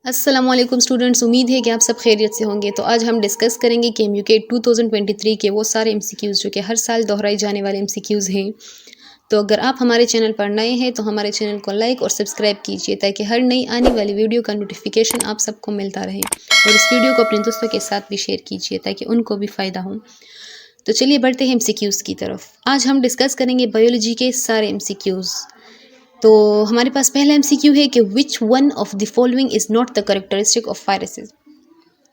अस्सलामुअलैकुम स्टूडेंट्स, उम्मीद है कि आप सब खैरियत से होंगे। तो आज हम डिस्कस करेंगे कि एमयूके 2023 के वो सारे एमसीक्यूज़ जो कि हर साल दोहराई जाने वाले एमसीक्यूज़ हैं। तो अगर आप हमारे चैनल पर नए हैं तो हमारे चैनल को लाइक और सब्सक्राइब कीजिए ताकि हर नई आने वाली वीडियो का नोटिफिकेशन आप सबको मिलता रहे। और इस वीडियो को अपने दोस्तों के साथ भी शेयर कीजिए ताकि उनको भी फ़ायदा हो। तो चलिए बढ़ते हैं एमसीक्यूज़ की तरफ। आज हम डिस्कस करेंगे बायोलॉजी के सारे एमसीक्यूज़। तो हमारे पास पहला एमसीक्यू है कि which one of the following is not the characteristic of viruses.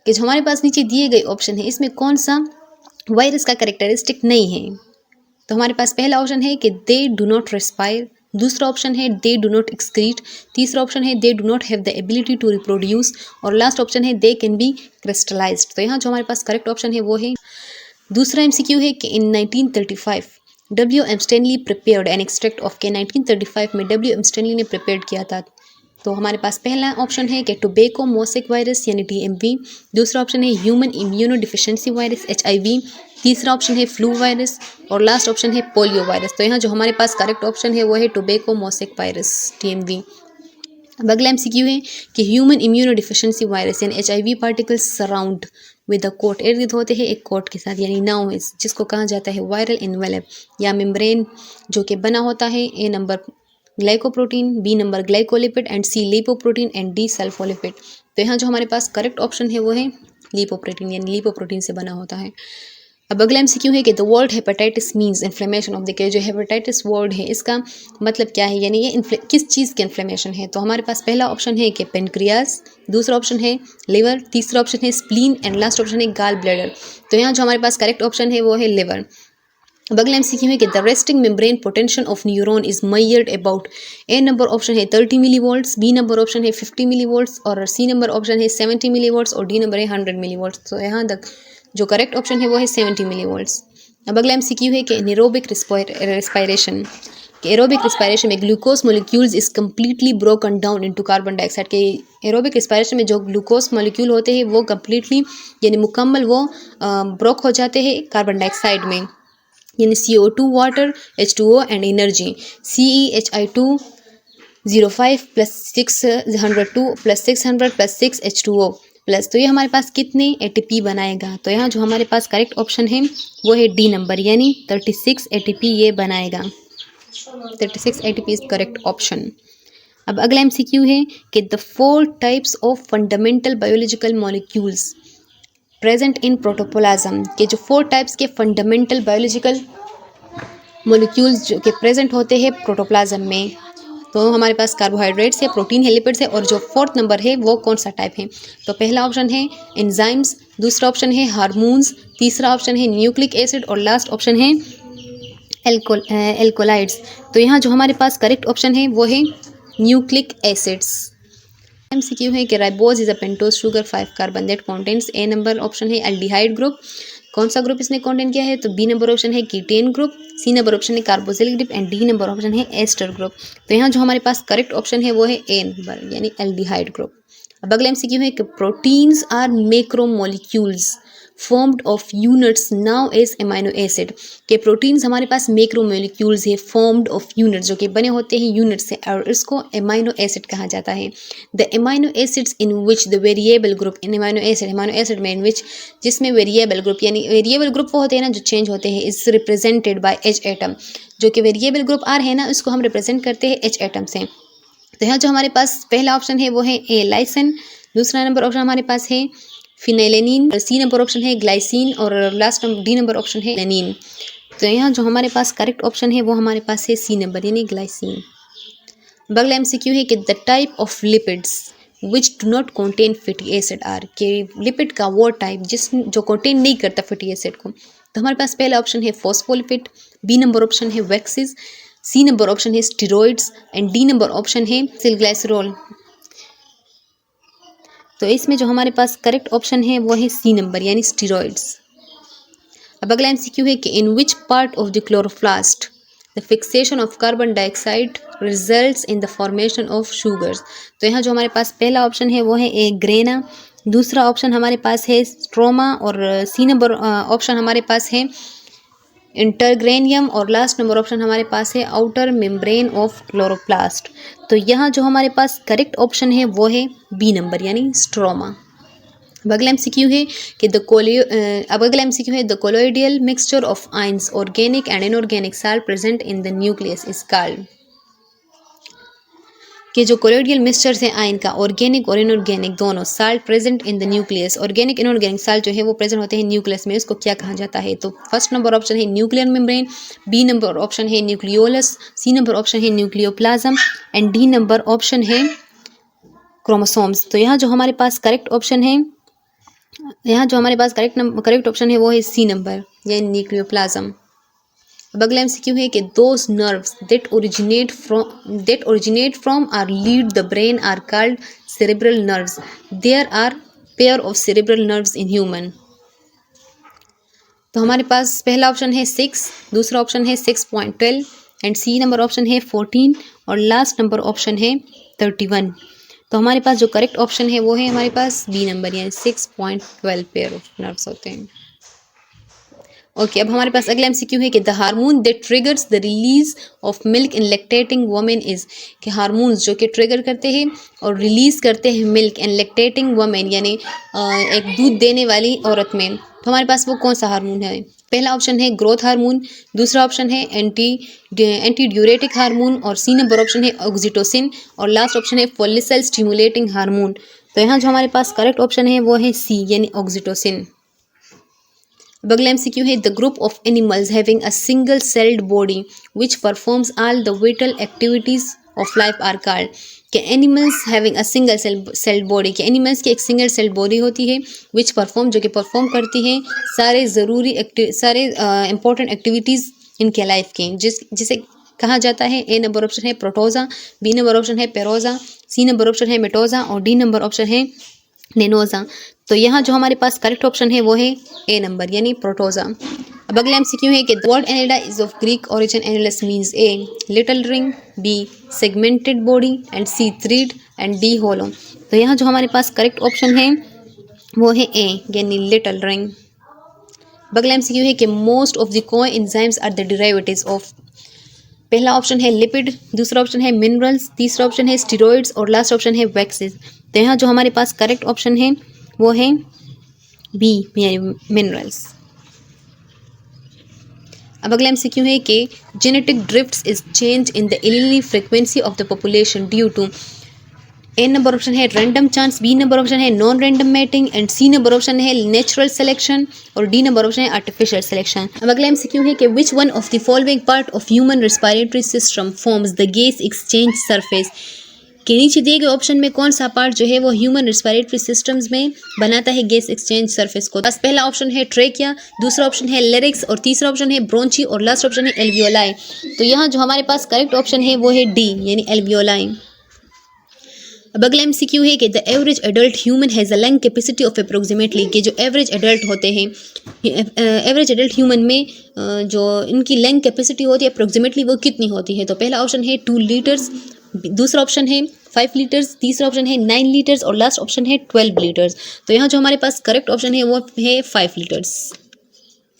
कि जो हमारे पास नीचे दिए गए ऑप्शन है इसमें कौन सा वायरस का करेक्टरिस्टिक नहीं है। तो हमारे पास पहला ऑप्शन है कि दे डू नॉट रेस्पायर, दूसरा ऑप्शन है दे डू नॉट एक्सक्रीट, तीसरा ऑप्शन है they do not have the ability to reproduce और लास्ट ऑप्शन है दे कैन बी क्रिस्टलाइज्ड। तो यहाँ जो हमारे पास करेक्ट ऑप्शन है वो है दूसरा एमसीक्यू है कि in 1935 W M Stanley prepared an extract of के 1935 में डब्ल्यू एम स्टैनली ने प्रिपेयर किया था। तो हमारे पास पहला ऑप्शन है कि टोबैको मोसेक वायरस यानी टीएमवी, दूसरा ऑप्शन है human immunodeficiency virus HIV, तीसरा ऑप्शन है फ्लू वायरस और लास्ट ऑप्शन है पोलियो वायरस। तो यहाँ जो हमारे पास करेक्ट ऑप्शन है वो है टोबैको मोसेक वायरस टीएमवी। अब अगला एमसीक्यू है कि ह्यूमन इम्यूनो डिफिशिएंसी वायरस यानी HIV particles surround with a coat, इर्द गिर्द होते हैं एक कोट के साथ यानी नाउ जिसको कहा जाता है वायरल इन्वेलप या मेम्ब्रेन, जो कि बना होता है A number glycoprotein, B number glycolipid and C lipoprotein and D sulfolipid. तो यहाँ जो हमारे पास करेक्ट ऑप्शन है वो है लिपोप्रोटीन यानी लिपोप्रोटीन से बना होता है। अब अगला एमसीक्यू है कि the word hepatitis means inflammation of the के जो हेपेटाइटिस वर्ड है इसका मतलब क्या है यानी ये किस चीज़ की इन्फ्लेमेशन है। तो हमारे पास पहला ऑप्शन है कि पेनक्रियास, दूसरा ऑप्शन है लिवर, तीसरा ऑप्शन है स्प्लीन एंड लास्ट ऑप्शन है गाल ब्लैडर। तो यहाँ जो हमारे पास करेक्ट ऑप्शन है वो है लिवर। अब अगला एमसीक्यू है कि the resting membrane potential of neuron is measured about, A number option है 30 मिलीवोल्ट्स, बी नंबर ऑप्शन है 50 मिलीवोल्ट्स और सी नंबर ऑप्शन है 70 मिलीवोल्ट्स और डी नंबर है 100 मिलीवोल्ट्स। तो यहाँ तक जो करेक्ट ऑप्शन है वो है 70 मिलीवोल्ट्स। अब अगला एमसीक्यू है कि एरोबिक रेस्पायरेशन, एरोबिक रिस्पायरेशन में glucose molecules is completely broken down into carbon dioxide के एरोबिक रिस्पायरेशन में जो ग्लूकोज मोलिक्यूल होते हैं वो कम्प्लीटली यानी मुकम्मल वो ब्रोक हो जाते हैं कार्बन डाइऑक्साइड में यानी CO2 water, H2O and energy CeHI2O5 plus 602 plus 600 plus 6H2O plus. तो ये हमारे पास कितने ATP बनाएगा। तो यहाँ जो हमारे पास करेक्ट ऑप्शन है वो है डी नंबर यानी 36 ATP ये बनाएगा। 36 ATP इज करेक्ट ऑप्शन। अब अगला एमसीक्यू है कि the 4 types of fundamental biological molecules present in protoplasm के जो 4 टाइप्स के फंडामेंटल बायोलॉजिकल मॉलिक्यूल्स जो कि प्रेजेंट होते हैं प्रोटोप्लाज्म में। तो हमारे पास कार्बोहाइड्रेट्स है, प्रोटीन है, लिपिड्स है और जो 4th नंबर है वो कौन सा टाइप है। तो पहला ऑप्शन है एंजाइम्स, दूसरा ऑप्शन है हार्मोन्स, तीसरा ऑप्शन है न्यूक्लिक एसिड और लास्ट ऑप्शन है एल्कोलाइड्स। तो यहाँ जो हमारे पास करेक्ट ऑप्शन है वो है न्यूक्लिक एसिड्स। एमसीक्यू है कि ribose is a pentose sugar 5 carbon that contains, A number option है एल्डिहाइड ग्रुप, कौन सा ग्रुप इसने कंटेन किया है। तो बी नंबर ऑप्शन है कीटेन ग्रुप, सी नंबर ऑप्शन है carboxylic group and D number option है एस्टर ग्रुप। तो यहाँ जो हमारे पास करेक्ट ऑप्शन है वो है ए नंबर यानी एल्डिहाइड ग्रुप। अब अगला एमसीक्यू है कि proteins are macromolecules formed of units known as amino acid, के प्रोटीन्स हमारे पास मैक्रोमोलिक्यूल्स है फॉर्म्ड ऑफ यूनिट्स जो कि बने होते हैं यूनिट से और इसको एमाइनो एसिड कहा जाता है। The amino acids in which the variable group in amino acid में इन विच जिसमें वेरिएबल ग्रुप यानी वेरिएबल ग्रुप वो होते हैं ना जो चेंज होते हैं, is represented by H atom, जो कि वेरिएबल ग्रुप आर है ना इसको हम रिप्रेजेंट करते हैं H एटम से। तो यहाँ जो हमारे पास पहला ऑप्शन है वो है ए लाइसिन, दूसरा नंबर ऑप्शन हमारे पास है फिनाइलेनिन, सी नंबर ऑप्शन है ग्लाइसिन और लास्ट डी नंबर ऑप्शन है लेनिन। तो यहाँ जो हमारे पास करेक्ट ऑप्शन है वो हमारे पास है सी नंबर यानी ग्लाइसिन। अगला एमसीक्यू है कि the type of lipids which do not contain fatty acid are, के लिपिड का वो टाइप जो कंटेन नहीं करता फैटी एसिड को। तो हमारे पास पहला ऑप्शन है फॉस्फोलिपिड, बी नंबर ऑप्शन है वैक्सीज, सी नंबर ऑप्शन है steroids and D number option है सिलग्लाइसरॉल। तो इसमें जो हमारे पास करेक्ट ऑप्शन है वो है सी नंबर यानी स्टेरॉइड्स। अब अगला एमसीक्यू है कि in which part of the chloroplast the fixation of carbon dioxide results in the formation of sugars. तो यहाँ जो हमारे पास पहला ऑप्शन है वो है ए ग्रेना, दूसरा ऑप्शन हमारे पास है स्ट्रोमा और सी नंबर ऑप्शन हमारे पास है इंटरग्रेनियम, और लास्ट नंबर ऑप्शन हमारे पास है आउटर मेम्ब्रेन ऑफ क्लोरोप्लास्ट। तो यहाँ जो हमारे पास करेक्ट ऑप्शन है वो है बी नंबर यानी स्ट्रोमा। अब अगला एमसीक्यू है कि the colloidal mixture of ions organic and inorganic salt present in the nucleus is called. कि जो कोलोइडियल मिक्सचर है आयन का, ऑर्गेनिक और इनऑर्गेनिक दोनों salt present in the nucleus, organic inorganic salt जो है वो प्रेजेंट होते हैं न्यूक्लियस में, उसको क्या कहा जाता है? तो फर्स्ट नंबर ऑप्शन है nuclear membrane, B number option है न्यूक्लियोलस, सी नंबर ऑप्शन है nucleoplasm and D number option है क्रोमोसोम्स। तो यहाँ जो हमारे पास करेक्ट ऑप्शन है, करेक्ट ऑप्शन है वो है सी नंबर यानी न्यूक्लियोप्लाज्म। अब अगला एमसीक्यू है कि those nerves that originate from or lead the brain are called cerebral nerves. There are pair of cerebral nerves in human. तो हमारे पास पहला ऑप्शन है 6, दूसरा ऑप्शन है 6.12 एंड सी नंबर ऑप्शन है 14 और लास्ट नंबर ऑप्शन है 31। तो हमारे पास जो करेक्ट ऑप्शन है वो है हमारे पास बी नंबर यानी 6.12 पेयर ऑफ नर्व्स होते हैं। ओके, अब हमारे पास अगला एमसीक्यू है कि the hormone that triggers the release of milk in lactating women is. कि हार्मोन्स जो कि ट्रिगर करते हैं और रिलीज करते हैं मिल्क इन लैक्टेटिंग वुमेन यानी एक दूध देने वाली औरत में, तो हमारे पास वो कौन सा हार्मोन है? पहला ऑप्शन है ग्रोथ हार्मोन, दूसरा ऑप्शन है एंटी ड्यूरेटिक हार्मोन और सी नंबर ऑप्शन है ऑक्सीटोसिन और लास्ट ऑप्शन है फोलिकल स्टिमुलेटिंग हार्मोन। तो यहाँ जो हमारे पास करेक्ट ऑप्शन है वो है सी यानी ऑक्सीटोसिन। अगला एमसीक्यू है the group of animals having a single celled body which performs all the vital activities of life are called. कि animals having a single celled body, के एनिमल्स की एक सिंगल सेल्ड बॉडी होती है which perform जो कि perform करती हैं सारे इंपॉर्टेंट एक्टिविटीज़ इनके लाइफ के, जिसे कहा जाता है। ए नंबर ऑप्शन है प्रोटोजा, बी नंबर ऑप्शन है पेरोजा, सी नंबर ऑप्शन है मेटोजा और डी नंबर ऑप्शन है नेनोजा। तो यहाँ जो हमारे पास करेक्ट ऑप्शन है वो है ए नंबर यानी प्रोटोजा। अब अगला एमसीक्यू है कि the word Annelida is of Greek origin. Annellus means a little ring, B segmented body and C thread and D hollow. तो यहाँ जो हमारे पास करेक्ट ऑप्शन है वो है ए यानी लिटिल रिंग। अगला एमसीक्यू है कि most of the coenzymes are the derivatives of. पहला ऑप्शन है लिपिड, दूसरा ऑप्शन है मिनरल्स, तीसरा ऑप्शन है स्टीरॉइड्स और लास्ट ऑप्शन है वैक्सेस। तो यहाँ जो हमारे पास करेक्ट ऑप्शन है वो है बी यानी मिनरल्स। अब अगला एमसीक्यू है कि genetic drifts is change in the allele frequency of the population due to. A number option है random chance, B number option है non random mating and C number option है natural selection और D number option है artificial selection. अब अगला MCQ है कि which one of the following part of human respiratory system forms the gas exchange surface. के नीचे दिए गए ऑप्शन में कौन सा पार्ट जो है वो ह्यूमन रेस्पिरेटरी सिस्टम्स में बनाता है गैस एक्सचेंज सरफेस को? बस पहला ऑप्शन है ट्रेकिया, दूसरा ऑप्शन है लेरिक्स और तीसरा ऑप्शन है ब्रोंची और लास्ट ऑप्शन है एल्वियोलाई। तो यहाँ जो हमारे पास करेक्ट ऑप्शन है वो है डी यानी एल्वियोलाई। अब अगला एमसीक्यू है कि the average adult human has a lung capacity of approximately. कि जो एवरेज एडल्ट होते हैं, एवरेज एडल्ट ह्यूमन में जो इनकी लंग कैपेसिटी होती है अप्रोक्सीमेटली वो कितनी होती है? तो पहला ऑप्शन है 2 लीटर्स, दूसरा ऑप्शन है 5 लीटर्स, तीसरा ऑप्शन है 9 लीटर्स और लास्ट ऑप्शन है 12 लीटर्स। तो यहाँ जो हमारे पास करेक्ट ऑप्शन है वो है 5 लीटर्स,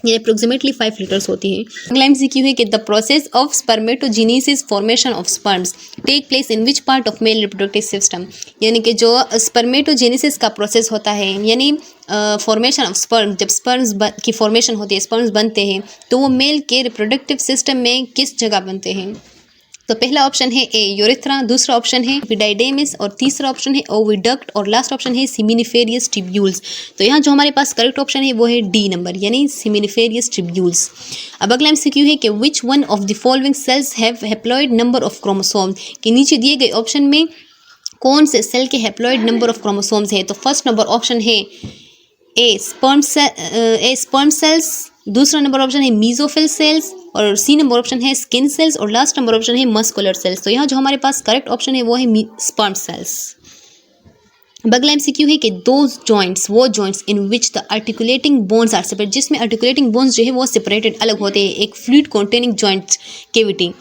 ये अप्रोक्सीमेटली 5 लीटर्स होती है। अगला एमसीक्यू है कि the process of spermatogenesis formation of sperms take place in which part of male reproductive system. यानी कि जो स्पर्मेटोजेनेसिस का प्रोसेस होता है यानी फॉर्मेशन ऑफ स्पर्म, जब स्पर्म्स की फॉर्मेशन होती है, स्पर्म्स बनते हैं, तो वो मेल के रिप्रोडक्टिव सिस्टम में किस जगह बनते हैं? तो पहला ऑप्शन है ए यूरेथ्रा, दूसरा ऑप्शन है एपिडाइडेमिस और तीसरा ऑप्शन है ओविडक्ट और लास्ट ऑप्शन है सेमिनिफेरियस ट्यूब्यूल्स। तो यहाँ जो हमारे पास करेक्ट ऑप्शन है वो है डी नंबर यानी सेमिनिफेरियस ट्यूब्यूल्स। अब अगला एमसीक्यू है कि which one of the following cells have haploid number of chromosomes. के नीचे दिए गए ऑप्शन में कौन से सेल के हैप्लॉइड नंबर ऑफ क्रोमोसोम्स है? तो फर्स्ट नंबर ऑप्शन है ए स्पर्म सेल्स, दूसरा नंबर ऑप्शन है मीजोफिल सेल्स और सी नंबर ऑप्शन है स्किन सेल्स और लास्ट नंबर ऑप्शन है मस्कुलर सेल्स। तो यहाँ जो हमारे पास करेक्ट ऑप्शन है वो है स्पर्म सेल्स। अगला एमसीक्यू है कि दोज जॉइंट्स, वो joints in which the articulating bones are separate, जिसमें आर्टिकुलेटिंग बोन्स जो है वो सेपरेटेड अलग होते हैं, एक फ्लूइड कॉन्टेनिंग जॉइंट केविटी,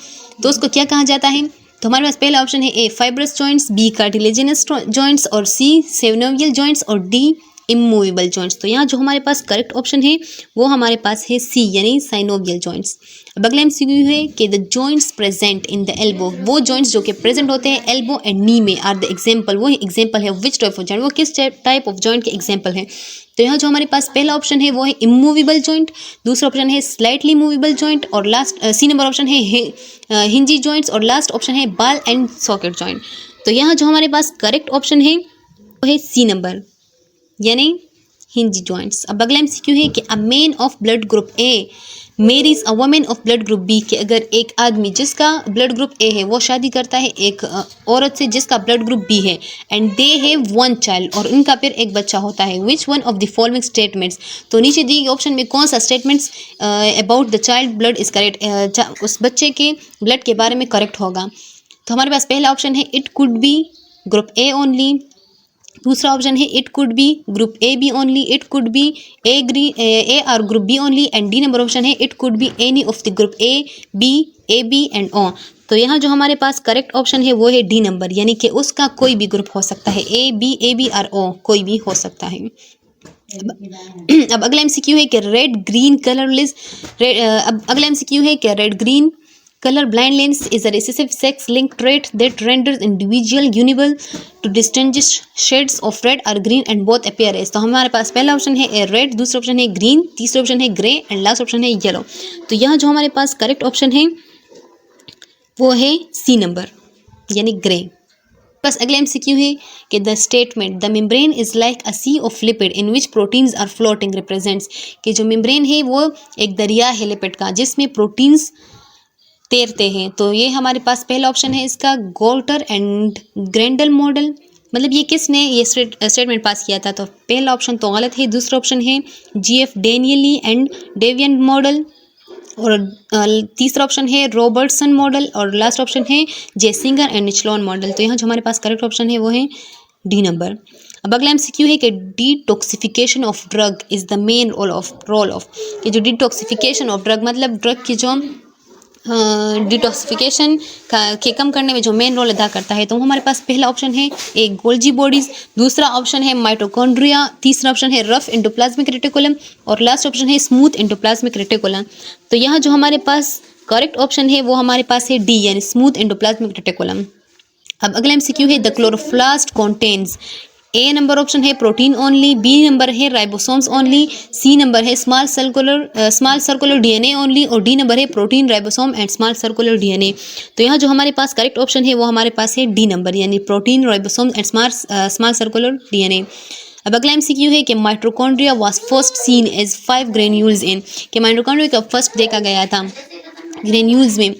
तो उसको क्या कहा जाता है? तो हमारे पास पहला ऑप्शन है A fibrous joints, B cartilaginous joints और सी सेवनोवियल जॉइंट्स और डी इमूवेबल जॉइंट्स। तो यहाँ जो हमारे पास करेक्ट ऑप्शन है वो हमारे पास है सी यानी साइनोवियल जॉइंट्स। अब अगला एमसीक्यू है कि the joints present in the elbow, वो जॉइंट्स जो कि प्रेजेंट होते हैं एल्बो एंड नी में आर द एग्जाम्पल, वो एग्जाम्पल है विच टाइप ऑफ जॉइंट, वो किस टाइप ऑफ जॉइंट के एग्जाम्पल है। तो यहाँ जो हमारे पास पहला ऑप्शन है वो है इमूवेबल जॉइंट, दूसरा ऑप्शन है स्लाइटली मूवेबल जॉइंट और लास्ट सी नंबर ऑप्शन है हिंजी जॉइंट्स और लास्ट ऑप्शन है बॉल एंड सॉकेट जॉइंट। तो यहाँ जो हमारे पास करेक्ट ऑप्शन है वो है सी नंबर यानी हिंजी जॉइंट्स। अब अगला एमसीक्यू है कि a man of blood group A marries a woman of blood group B, कि अगर एक आदमी जिसका ब्लड ग्रुप ए है वो शादी करता है एक औरत से जिसका ब्लड ग्रुप बी है and they have one child, और उनका फिर एक बच्चा होता है, विच one of the following statements, तो नीचे दिए गए ऑप्शन में कौन सा statements about the child blood is correct, उस बच्चे के ब्लड के बारे में करेक्ट होगा। तो हमारे पास पहला ऑप्शन है it could be group A only, दूसरा ऑप्शन है it could be group A B only, it could be A और group B only, and D number option है it could be any of the group A B and O. तो यहाँ जो हमारे पास correct option है वो है डी नंबर यानी कि उसका कोई भी ग्रुप हो सकता है, ए बी और ओ कोई भी हो सकता है। अब अगला एमसीक्यू है कि रेड ग्रीन कलरलेस, अब अगला एमसीक्यू है कि red green color blindness is a recessive sex linked trait that renders individual unable to distinguish shades of red or green and both appear as। तो हमारे पास पहला ऑप्शन है रेड, दूसरा ऑप्शन है ग्रीन, तीसरा ऑप्शन है ग्रे एंड लास्ट ऑप्शन है येलो। तो यहाँ जो हमारे पास करेक्ट ऑप्शन है वो है सी नंबर यानी ग्रे। बस अगला एमसीक्यू है कि the statement the membrane is like a sea of lipid in which proteins are floating represents, कि जो मेम्ब्रेन है वो एक दरिया है लिपिड का जिसमें प्रोटीन्स तैरते हैं। तो ये हमारे पास पहला ऑप्शन है इसका गोल्टर एंड ग्रेंडल मॉडल, मतलब ये किसने ये स्टेटमेंट पास किया था, तो पहला ऑप्शन तो गलत है, दूसरा ऑप्शन है जीएफ डेनियली एंड डेवियन मॉडल और तीसरा ऑप्शन है रॉबर्टसन मॉडल और लास्ट ऑप्शन है जेसिंगर एंड निचलॉन मॉडल। तो यहाँ जो हमारे पास करेक्ट ऑप्शन है वो है डी नंबर। अब अगला एमसीक्यू है कि detoxification of drug is the main role of, कि जो डिटॉक्सिफिकेशन ऑफ ड्रग मतलब ड्रग की जो डिटॉक्सिफिकेशन के कम करने में जो मेन रोल अदा करता है, तो हमारे पास पहला ऑप्शन है एक गोल्जी बॉडीज, दूसरा ऑप्शन है माइटोकॉन्ड्रिया, तीसरा ऑप्शन है रफ एंडोप्लाज्मिक रेटिकुलम और लास्ट ऑप्शन है स्मूथ एंडोप्लाज्मिक रेटिकुलम। तो यहाँ जो हमारे पास करेक्ट ऑप्शन है वो हमारे पास है डी यानी स्मूथ एंडोप्लाज्मिक रेटिकुलम। अब अगला एमसीक्यू है the chloroplast contains, A number option है प्रोटीन ओनली, बी नंबर है राइबोसोम्स ओनली, सी नंबर है स्मॉल सर्कुलर डीएनए ओनली और डी नंबर है protein ribosome and small circular DNA. तो यहाँ जो हमारे पास करेक्ट ऑप्शन है वो हमारे पास है डी नंबर यानी protein ribosome and small circular DNA. अब अगला एमसीक्यू है कि mitochondria was first seen as 5 granules in, कि माइटोकॉन्ड्रिया का फर्स्ट देखा गया था ग्रेन्यूल्स में।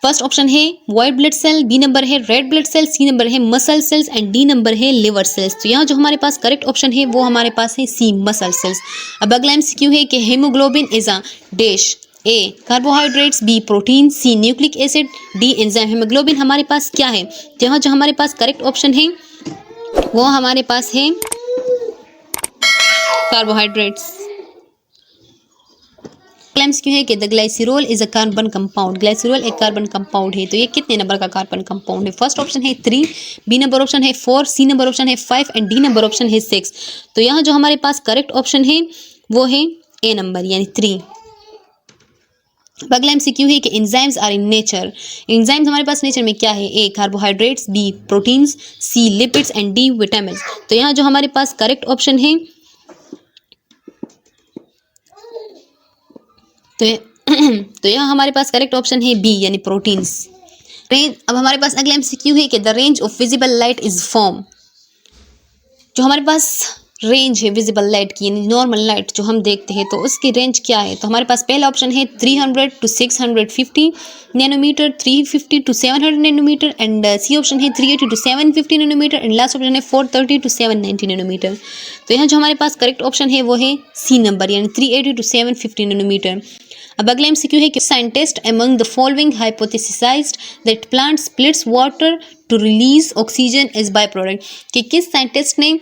फर्स्ट ऑप्शन है white blood cell, B number है red blood cell, C number है muscle cells and D number है लिवर सेल्स। तो यहाँ जो हमारे पास करेक्ट ऑप्शन है वो हमारे पास है सी मसल सेल्स। अब अगला एमसीक्यू है कि haemoglobin is a dash, A carbohydrates, B protein, C nucleic acid, D enzyme. Haemoglobin हमारे पास क्या है, तो यहाँ जो हमारे पास करेक्ट ऑप्शन है वो हमारे पास है कार्बोहाइड्रेट्स। क्यों है कि the glycerol is a carbon compound, glycerol एक कार्बन कंपाउंड है। तो ये कितने नंबर का कार्बन कंपाउंड है, फर्स्ट ऑप्शन है 3, बी नंबर ऑप्शन है 4, सी नंबर ऑप्शन है 5 एंड डी नंबर ऑप्शन है 6। तो यहाँ जो हमारे पास करेक्ट ऑप्शन है वो है ए नंबर यानी 3। अगला एमसीक्यू है कि enzymes are in nature, enzymes हमारे पास नेचर में क्या है, A carbohydrates, B proteins, C lipids and D vitamins. तो यहाँ जो हमारे पास करेक्ट ऑप्शन है तो यहाँ हमारे पास करेक्ट ऑप्शन है बी यानी प्रोटीन्स। अब हमारे पास अगला एमसीक्यू है कि the range of visible light is form, जो हमारे पास रेंज है विजिबल लाइट की यानी नॉर्मल लाइट जो हम देखते हैं तो उसकी रेंज क्या है, तो हमारे पास पहला ऑप्शन है 300 to 650 nanometre, 350 to 700 nanometre and C option है 380 to 750 nanometre and last option है 430 to 790 नैनोमीटर। तो यहाँ जो हमारे पास करेक्ट ऑप्शन है वो है सी नंबर यानी 380 to 750 नैनोमीटर। अब अगला एमसीक्यू है कि scientist among the following hypothesized that plant splits water to release oxygen as by product, कि किस साइंटिस्ट ने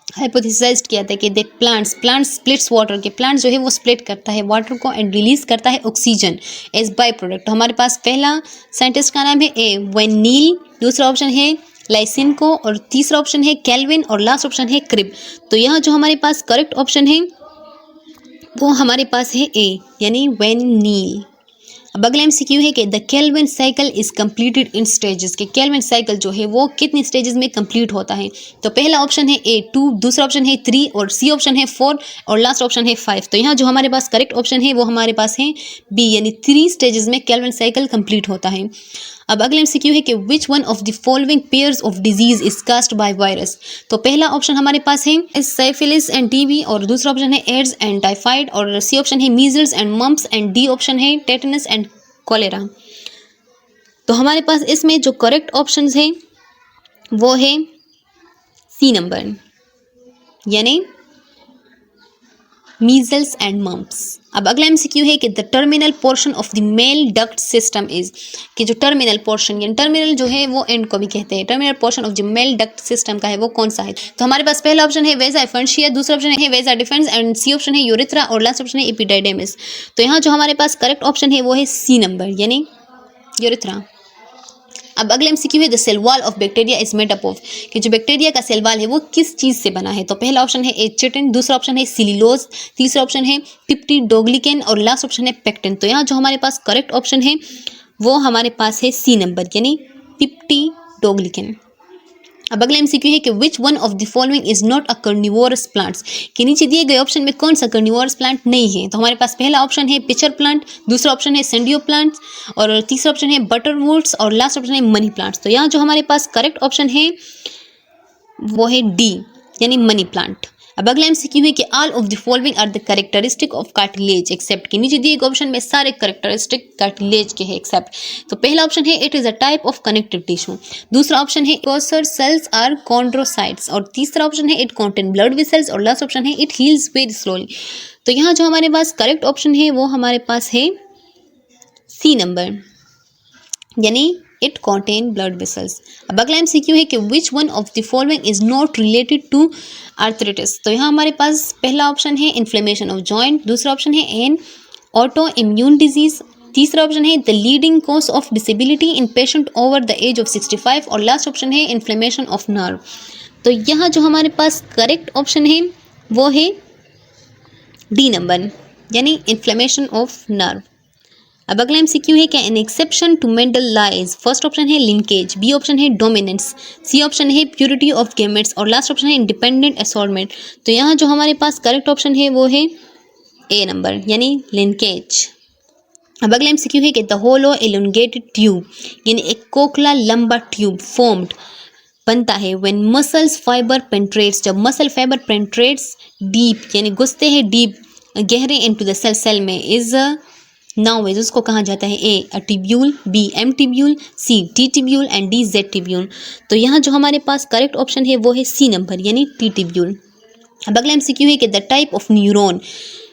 हाइपोथेसाइज्ड किया था कि दैट प्लांट्स स्प्लिट्स वाटर, के प्लांट जो है वो स्प्लिट करता है वाटर को एंड रिलीज करता है ऑक्सीजन एज बाय प्रोडक्ट। तो हमारे पास पहला साइंटिस्ट का नाम है ए वेन नील, दूसरा ऑप्शन है लाइसिन को, और तीसरा ऑप्शन है केल्विन, और लास्ट ऑप्शन है क्रिब। तो यहाँ जो हमारे पास करेक्ट ऑप्शन है वो हमारे पास है ए, यानी वेन नील। अब अगला एमसीक्यू है कि the Calvin cycle is completed in stages, के केल्विन साइकिल जो है वो कितने स्टेजेस में कंप्लीट होता है। तो पहला ऑप्शन है ए 2, दूसरा ऑप्शन है 3, और सी ऑप्शन है 4, और लास्ट ऑप्शन है 5। तो यहाँ जो हमारे पास करेक्ट ऑप्शन है वो हमारे पास है बी, यानी 3 स्टेजेस में केल्विन साइकिल कंप्लीट होता है। अब अगला एमसीक्यू है कि which one of the following pairs of disease is caused by virus. तो पहला ऑप्शन हमारे पास है सिफिलिस एंड टीबी, और दूसरा ऑप्शन है एड्स एंड टाइफाइड, और सी ऑप्शन है measles and mumps, and D option है टेटनस एंड कॉलेरा। तो हमारे पास इसमें जो करेक्ट ऑप्शंस है वो है सी नंबर, यानी मीजल्स एंड मम्प्स। अब अगला एमसीक्यू है कि the terminal portion of the male duct system is, कि जो टर्मिनल पोर्शन, यानी टर्मिनल जो है वो एंड को भी कहते हैं, terminal portion of the male duct system का है वो कौन सा है। तो हमारे पास पहला ऑप्शन है वेजा एफेंशिया, दूसरा ऑप्शन है वेजा डिफेंस, एंड सी ऑप्शन है यूरेथ्रा, और लास्ट ऑप्शन है एपिडाइडेमिस। तो यहाँ जो हमारे पास करेक्ट ऑप्शन है वो है सी नंबर, यानी यूरेथ्रा। अब अगले एमसीक्यू है the cell wall of bacteria is made up of, कि जो बैक्टीरिया का सेल वॉल है वो किस चीज़ से बना है। तो पहला ऑप्शन है चिटिन, दूसरा ऑप्शन है सिलिलोज, तीसरा ऑप्शन है पिप्टिडोग्लिकेन, और लास्ट ऑप्शन है पेक्टिन। तो यहाँ जो हमारे पास करेक्ट ऑप्शन है वो हमारे पास है सी नंबर, यानी पिप्टिडोग्लिकेन। अब अगला एमसीक्यू है कि which one of the following is not a carnivorous plants, कि नीचे दिए गए ऑप्शन में कौन सा कार्निवोरस प्लांट नहीं है। तो हमारे पास पहला ऑप्शन है पिचर प्लांट, दूसरा ऑप्शन है सेंडियो प्लांट, और तीसरा ऑप्शन है बटरवुड्स, और लास्ट ऑप्शन है मनी प्लांट्स। तो यहाँ जो हमारे पास करेक्ट ऑप्शन है वो है डी, यानी मनी प्लांट। अब अगला एमसीक्यू है कि all of the following are the characteristic of cartilage except, कि नीचे दिए गए ऑप्शन में सारे कैरेक्टरिस्टिक कार्टिलेज के हैं एक्सेप्ट। तो पहला ऑप्शन है it is a type of connective tissue, दूसरा ऑप्शन है प्रोसेसर सेल्स आर कॉन्ड्रोसाइट्स, और तीसरा ऑप्शन है इट कंटेन ब्लड वेसल्स, और लास्ट ऑप्शन है इट हील्स वेरी स्लोली। तो यहाँ जो हमारे पास करेक्ट ऑप्शन है वो हमारे पास है सी नंबर, यानी इट कॉन्टेन ब्लड वेसल्स। अब अगला एमसीक्यू है कि which one of the following is not related to arthritis. तो यहाँ हमारे पास पहला ऑप्शन है इन्फ्लेमेशन ऑफ जॉइंट, दूसरा ऑप्शन है एन ऑटो इम्यून डिजीज, तीसरा ऑप्शन है the leading cause of disability in patient over the age of 65, और लास्ट ऑप्शन है इन्फ्लेमेशन ऑफ नर्व। तो यहाँ जो हमारे पास करेक्ट ऑप्शन है वो है डी नंबर, यानी इन्फ्लेमेशन ऑफ नर्व। अब अगला एमसीक्यू है क्या an exception to Mendel laws. First option है लिंकेज, बी ऑप्शन है डोमिनेंस, सी ऑप्शन है प्योरिटी ऑफ गेमेट्स, और लास्ट ऑप्शन है इंडिपेंडेंट असॉर्टमेंट। तो यहाँ जो हमारे पास करेक्ट ऑप्शन है वो है ए नंबर, यानी लिंकेज। अब अगला एमसीक्यू है कि द होलो एलोंगेटेड ट्यूब, यानी एक कोकला लंबा ट्यूब फॉर्म्ड बनता है व्हेन मसल्स फाइबर पेंट्रेट्स, जब मसल फाइबर पेंट्रेट्स डीप, यानी घुसते हैं डीप गहरे इनटू द सेल में, इज नाउ इज उसको कहा जाता है A A tubule, B M tubule, C T tubule, and D Z tubule. तो यहाँ जो हमारे पास करेक्ट ऑप्शन है वो है सी नंबर, यानी टी टिब्यूल। अब अगला एमसीक्यू है कि द टाइप ऑफ न्यूरॉन,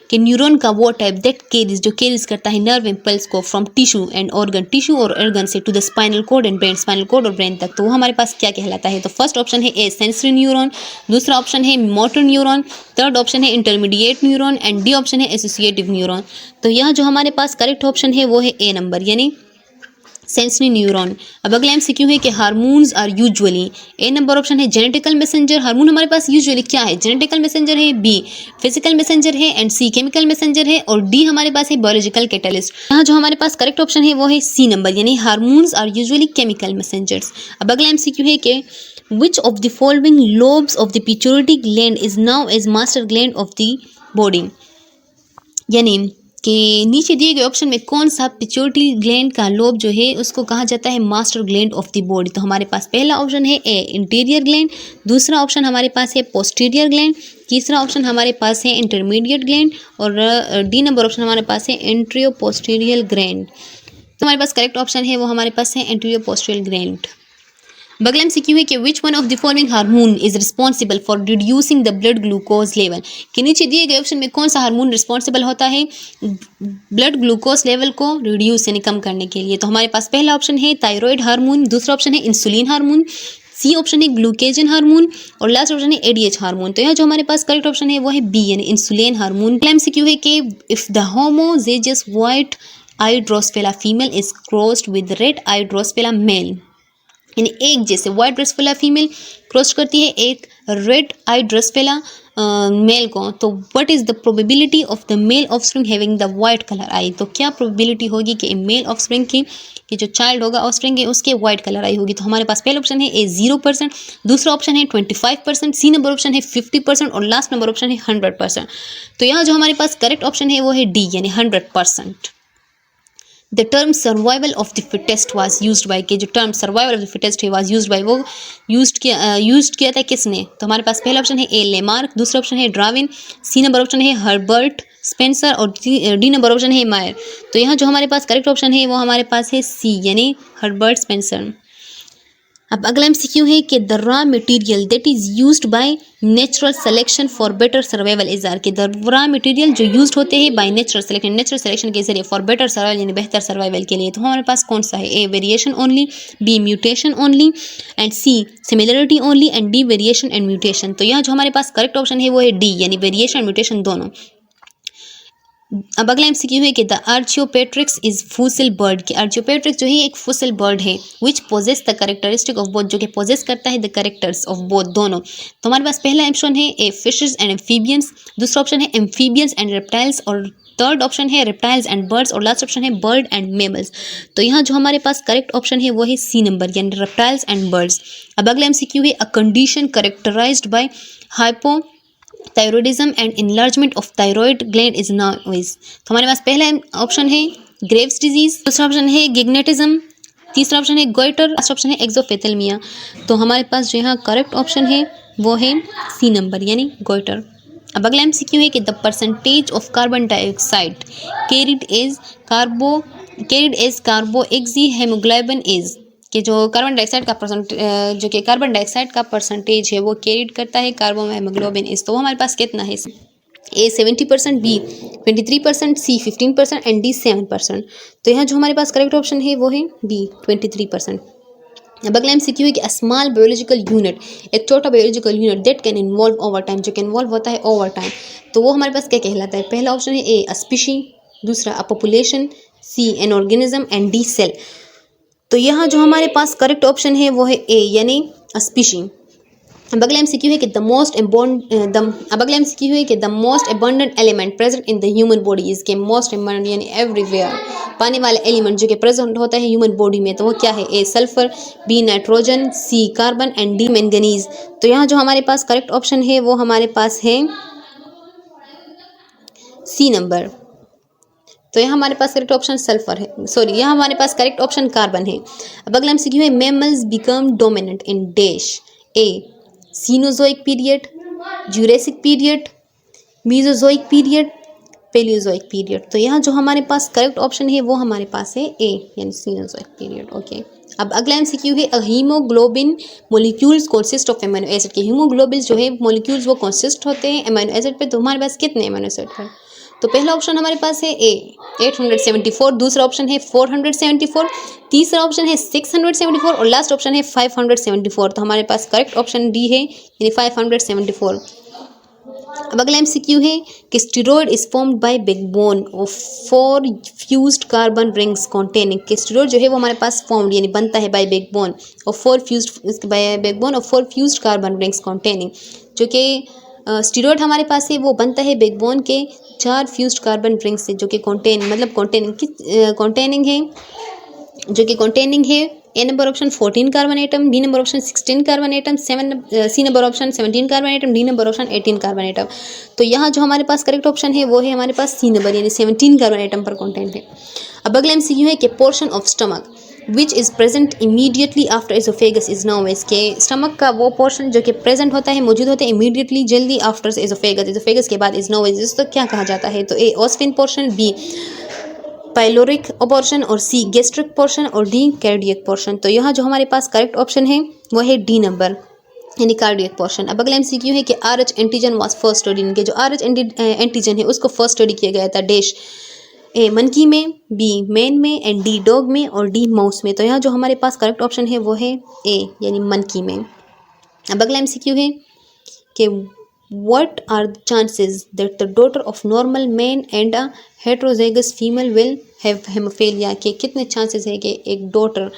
कि न्यूरॉन का वो टाइप दैट कैरीज, जो कैरीज करता है नर्व इम्पल्स को from tissue and organ, tissue और ऑर्गन से to the spinal cord and brain, spinal cord और ब्रेन तक। तो वो हमारे पास क्या कहलाता है। तो फर्स्ट ऑप्शन है ए सेंसरी न्यूरॉन, दूसरा ऑप्शन है मोटर न्यूरॉन, थर्ड ऑप्शन है intermediate neuron, and D option है एसोसिएटिव न्यूरॉन। तो यह जो हमारे पास करेक्ट ऑप्शन है वो है ए नंबर, यानी सेंसरी न्यूरॉन। अब अगला एमसीक्यू है कि hormones are usually, A number option है जेनेटिकल मैसेंजर, हार्मोन हमारे पास यूजुअली क्या है, जेनेटिकल मैसेंजर है, बी फिजिकल मैसेंजर है, एंड सी केमिकल मैसेंजर है, और डी हमारे पास है बायोलॉजिकल कैटलिस्ट। यहाँ जो हमारे पास करेक्ट ऑप्शन है वो है सी नंबर, यानी hormones are usually chemical messengers. अब अगला एमसीक्यू है कि which of the following lobes of the pituitary gland is now as master gland of the body, यानी कि नीचे दिए गए ऑप्शन में कौन सा पिट्यूटरी ग्लैंड का लोब जो है उसको कहा जाता है master gland of the body. तो हमारे पास पहला ऑप्शन है ए इंटीरियर ग्लैंड, दूसरा ऑप्शन हमारे पास है पोस्टीरियर ग्लैंड, तीसरा ऑप्शन हमारे पास है इंटरमीडिएट ग्लैंड, और डी नंबर ऑप्शन हमारे पास है एंटीरियर पोस्टीरियर ग्लैंड। तो हमारे पास करेक्ट ऑप्शन है वो हमारे पास है एंटीरियर पोस्टीरियर ग्लैंड। बगला एमसीक्यू है कि which one of the following hormone is responsible for reducing the blood glucose level, कि नीचे दिए गए ऑप्शन में कौन सा हार्मोन रिस्पॉन्सिबल होता है ब्लड ग्लूकोज लेवल को रिड्यूस यानी कम करने के लिए। तो हमारे पास पहला ऑप्शन है थायराइड हार्मोन, दूसरा ऑप्शन है इंसुलिन हार्मोन, सी ऑप्शन है ग्लूकेजन हार्मोन, और लास्ट ऑप्शन है एडीएच हार्मोन। तो यहाँ जो हमारे पास करेक्ट ऑप्शन है वो है बी यानी इंसुलिन हार्मोन। एमसीक्यू है कि if the homozygous white eyed Drosophila female is crossed with red eyed Drosophila male, यानी एक जैसे वाइट ड्रेसफेला फीमेल क्रॉस करती है एक रेड आई ड्रेसफेला मेल को, तो what is the probability of the male offspring having the white colour eye, तो क्या प्रोबेबिलिटी होगी कि मेल ऑफस्प्रिंग की कि जो चाइल्ड होगा ऑफस्प्रिंग है उसके वाइट कलर आई होगी। तो हमारे पास पहला ऑप्शन है ए 0%, दूसरा ऑप्शन है 25%, सी नंबर ऑप्शन है 50% और लास्ट नंबर ऑप्शन है 100%। तो यहाँ जो हमारे पास करेक्ट ऑप्शन है वो है डी यानी 100%। The term survival of the fittest was used by, के जो term survival of the fittest है वाज यूज्ड बाय, वो यूज्ड किया था किसने। तो हमारे पास पहला ऑप्शन है ए लेमार्क, दूसरा ऑप्शन है डार्विन, सी नंबर ऑप्शन है हर्बर्ट स्पेंसर और डी नंबर ऑप्शन है मायर। तो यहाँ जो हमारे पास करेक्ट ऑप्शन है वो हमारे पास है सी यानी हर्बर्ट स्पेंसर। अब अगला एमसीक्यू है कि the raw material that is used by natural selection for better survival is are, के द रॉ मटेरियल जो यूज्ड होते हैं बाय नेचुरल सिलेक्शन के जरिए फॉर बेटर सर्वाइवल यानी बेहतर सर्वाइवल के लिए। तो हमारे पास कौन सा है, A variation only, B mutation only and C similarity only and D variation and mutation. तो यहाँ जो हमारे पास करेक्ट ऑप्शन है वो है डी यानी वेरिएशन एंड म्यूटेशन दोनों। अब अगला एमसीक्यू है कि the Archaeopteryx is fossil bird, कि आर्चियोपेट्रिक्स जो है एक फूसिल बर्ड है which possess the characteristic of both, जो कि पोजेस करता है द कैरेक्टर्स ऑफ बोथ दोनों। तो हमारे पास पहला ऑप्शन है ए फिशेस एंड एम्फीबियंस, दूसरा ऑप्शन है एम्फीबियंस एंड रेप्टाइल्स और थर्ड ऑप्शन है रेप्टाइल्स एंड बर्ड्स और लास्ट ऑप्शन है बर्ड एंड मेमल्स। तो यहाँ जो हमारे पास करेक्ट ऑप्शन है वो है सी नंबर यानी रेप्टाइल्स एंड बर्ड्स। अब अगला एमसीक्यू है a condition characterised by hypothyroidism and enlargement of thyroid gland is known as. तो हमारे पास पहला ऑप्शन है ग्रेव्स डिजीज, दूसरा ऑप्शन है गिग्नेटिज्म, तीसरा ऑप्शन है गोइटर, लास्ट ऑप्शन है एक्सोफेथेलमिया। तो हमारे पास जो यहाँ करेक्ट ऑप्शन है वो है सी नंबर यानी गोइटर। अब अगला एमसीक्यू है कि the percentage of carbon dioxide carried as carboxyhaemoglobin is, कि जो कार्बन डाइऑक्साइड का परसेंटेज है वो कैरिड करता है कार्बो हेमोग्लोबिन इस। तो वो हमारे पास कितना है, ए 70%, बी 23%, सी 15% एंड डी 7%। तो यहाँ जो हमारे पास करेक्ट ऑप्शन है वो है बी 23%। अब अगला एमसीक्यू है कि अ स्मॉल बायोलॉजिकल यूनिट, एक छोटा biological unit that can involve over time, जो कैन इन्वॉल्व होता है ओवर टाइम। तो वो हमारे पास क्या कहलाता है, पहला ऑप्शन है ए अ स्पीशी, दूसरा a population, C an organism and D cell. तो यहाँ जो हमारे पास करेक्ट ऑप्शन है वो है ए यानी स्पीशी। अब अगला एमसीक्यू है कि the most abundant element present in the human body is, के मोस्ट अबंडेंट यानी एवरीवेयर पाने वाला एलिमेंट जो कि प्रेजेंट होता है ह्यूमन बॉडी में, तो वो क्या है, A sulphur, B nitrogen, C carbon and D manganese. तो यहाँ जो हमारे पास करेक्ट ऑप्शन है वो हमारे पास है सी नंबर। तो यहाँ हमारे पास करेक्ट ऑप्शन सल्फर है, सॉरी यहाँ हमारे पास करेक्ट ऑप्शन कार्बन है। अब अगला एमसीक्यू है mammals become dominant in dash, A Cenozoic period, Jurassic period, Mesozoic period, Palaeozoic period. तो यहाँ जो हमारे पास करेक्ट ऑप्शन है वो हमारे पास है ए यानी सीनोजोइक पीरियड। ओके, अब अगला एमसीक्यू है a haemoglobin molecules consist of amino acid, के हीमोग्लोबिन जो है मोलिक्यूल्स वो कंसिस्ट होते हैं अमीनो एसिड पे। तो हमारे पास कितने अमीनो एसिड है, तो पहला ऑप्शन हमारे पास है ए 874, दूसरा ऑप्शन है 474, तीसरा ऑप्शन है 674 और लास्ट ऑप्शन है 574। तो हमारे पास करेक्ट ऑप्शन डी है यानी 574। अब अगला एमसीक्यू है कि steroid is formed by backbone of 4 fused carbon rings containing, कि स्टेरॉइड जो है वो हमारे पास फॉर्म्ड यानी बनता है by backbone of 4 fused carbon rings containing, जो कि स्टेरॉइड हमारे पास है वो बनता है बैकबोन के 4 फ्यूज्ड कार्बन रिंग्स से, जो कि कॉन्टेनिंग है A number option 14 carbon atom, B number option 16 carbon atom, C number option 17 carbon atom, D number option 18 carbon atom. तो यहाँ जो हमारे पास करेक्ट ऑप्शन है वो है हमारे पास सी नंबर यानी 17 कार्बन एटम पर कॉन्टेंट है। अब अगला एमसीक्यू है कि portion of stomach which is present immediately after oesophagus is known as, के स्टमक का वो पोर्शन जो कि प्रेजेंट होता है मौजूद होता है इमीडिएटली जल्दी आफ्टर एसोफेगस के बाद इज नोन एज, इसको क्या कहा जाता है, तो ए ऑस्फिन पोर्शन, बी पाइलोरिक पोर्शन और सी गैस्ट्रिक पोर्शन और डी कार्डियक पोर्शन। तो यहाँ जो हमारे पास करेक्ट ऑप्शन है वो है डी नंबर यानी कार्डियक पोर्शन। अब अगला एमसीक्यू है कि RH antigen was first study, के जो RH एंटीजन है उसको फर्स्ट स्टडी किया गया था डैश, ए मंकी में, बी मैन में एंड डी डॉग में और डी माउस में। तो यहाँ जो हमारे पास करेक्ट ऑप्शन है वो है ए यानी मंकी में। अब अगला एमसीक्यू है कि what are the chances that the daughter of normal man and a heterozygous female will have hemophilia, के कितने चांसेस है कि एक डॉटर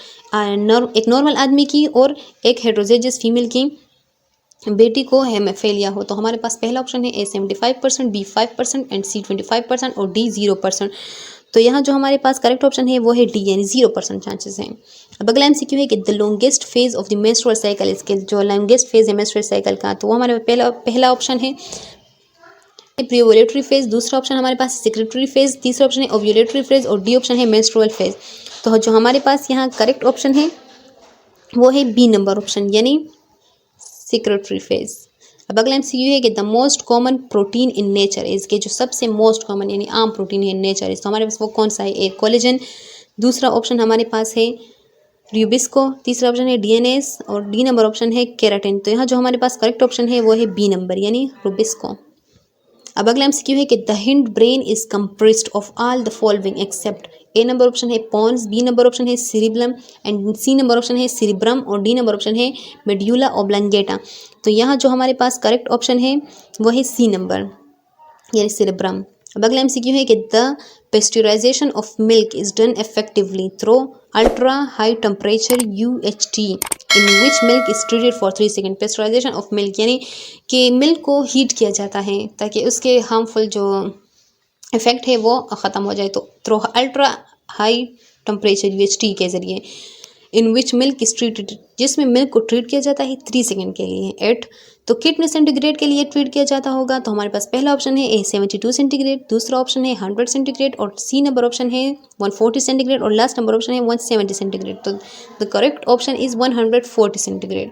एक नॉर्मल आदमी की और एक हेट्रोजेगस फीमेल की बेटी को हेमोफेलिया हो। तो हमारे पास पहला ऑप्शन है ए 75%, बी 5% एंड सी 25% और डी 0%। तो यहाँ जो हमारे पास करेक्ट ऑप्शन है वो है डी, यानी 0% चांसेस हैं। अब अगला MCQ है कि the longest phase of the menstrual cycle, इसके जो लॉन्गेस्ट फेज है मेंस्ट्रुअल साइकिल का, तो वो हमारे पहला ऑप्शन है प्री ओव्यूलेटरी फेज, दूसरा ऑप्शन हमारे पास सेक्रेटरी फेज, तीसरा ऑप्शन है ओव्यूलेटरी फेज और डी ऑप्शन है मेंस्ट्रुअल फेज। तो जो हमारे पास यहाँ करेक्ट ऑप्शन है वो है बी नंबर ऑप्शन, यानी सेक्रेटरी फेज। अब अगला MCQ है कि the most common protein in nature, इसके जो सबसे मोस्ट कॉमन यानी आम प्रोटीन है इन नेचर, तो हमारे पास वो कौन सा है? ए कोलेजन, दूसरा ऑप्शन हमारे पास है र्यूबिस्को, तीसरा ऑप्शन है DNase और डी नंबर ऑप्शन है केराटिन। तो यहाँ जो हमारे पास करेक्ट ऑप्शन है वो है बी नंबर, यानी रूबिस्को। अब अगला MCQ है कि the hind brain is compressed of all the following except, A number option है पॉन्स, बी नंबर ऑप्शन है सिरिबलम एंड सी नंबर ऑप्शन है सिरिब्रम और डी नंबर ऑप्शन है मेड्यूला ऑब्लांगेटा। तो यहाँ जो हमारे पास करेक्ट ऑप्शन है वो है सी नंबर, यानी सिरिब्रम। अब अगला MCQ है कि the pasteurisation of milk is done effectively through ultra high temperature UHT in which milk is treated for 3 second. Pasteurisation of milk यानी कि मिल्क को हीट किया जाता है ताकि उसके हार्मफुल जो इफेक्ट है वो ख़त्म हो जाए, तो through ultra high temperature UHT के ज़रिए। इन विच मिल्क इज ट्रीटेड, जिसमें मिल्क को ट्रीट किया जाता है 3 सेकेंड के लिए एट, तो कितने सेंटीग्रेड के लिए ट्रीट किया जाता होगा? तो हमारे पास पहला ऑप्शन है ए 72 सेंटीग्रेड, दूसरा ऑप्शन है 100 सेंटीग्रेड और सी नंबर ऑप्शन है 140 सेंटीग्रेड और लास्ट नंबर ऑप्शन है 170 सेंटीग्रेड। तो the correct option is 140 centigrade.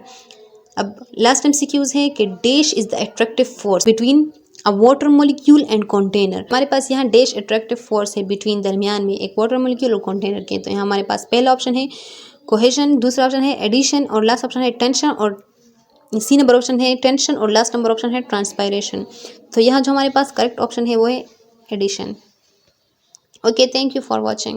अब लास्ट MCQs है कि dash is the attractive force between a water molecule and container. हमारे पास यहाँ डैश अट्रैक्टिव फोर्स है बिटवीन, दरमियान में एक वाटर मोलिक्यूल और कंटेनर के। तो यहाँ हमारे पास पहला ऑप्शन है कोहेशन, दूसरा ऑप्शन है एडिशन और लास्ट ऑप्शन है टेंशन और सी नंबर ऑप्शन है टेंशन और लास्ट नंबर ऑप्शन है ट्रांसपायरेशन। तो यहाँ जो हमारे पास करेक्ट ऑप्शन है वो है addition. Okay, thank you for watching.